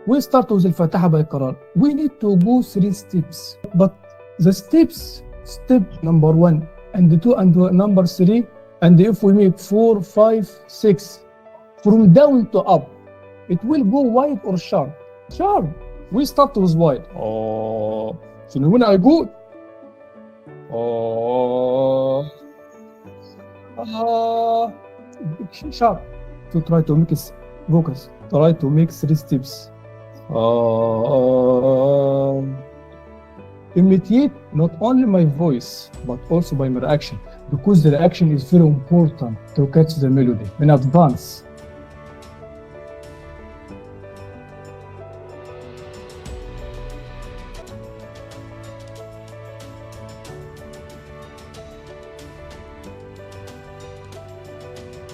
We start with Al-Fatiha by Quran. We need to go 3 steps. But the steps, step number 1 and 2 and number 3, and if we make 4, 5, 6, from down to up, it will go wide or sharp? Sharp. We start with wide. Oh. So when I go, oh, sharp. To try to make it focus. Try to make 3 steps. Imitate not only my voice but also by my reaction, because the reaction is very important to catch the melody in advance.